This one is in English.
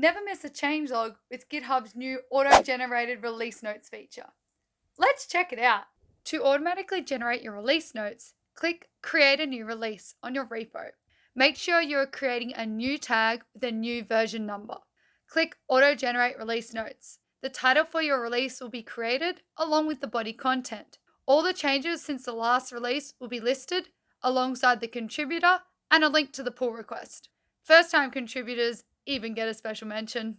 Never miss a changelog with GitHub's new auto-generated release notes feature. Let's check it out. To automatically generate your release notes, click Create a New Release on your repo. Make sure you are creating a new tag with a new version number. Click Auto-Generate Release Notes. The title for your release will be created along with the body content. All the changes since the last release will be listed alongside the contributor and a link to the pull request. First-time contributors even get a special mention.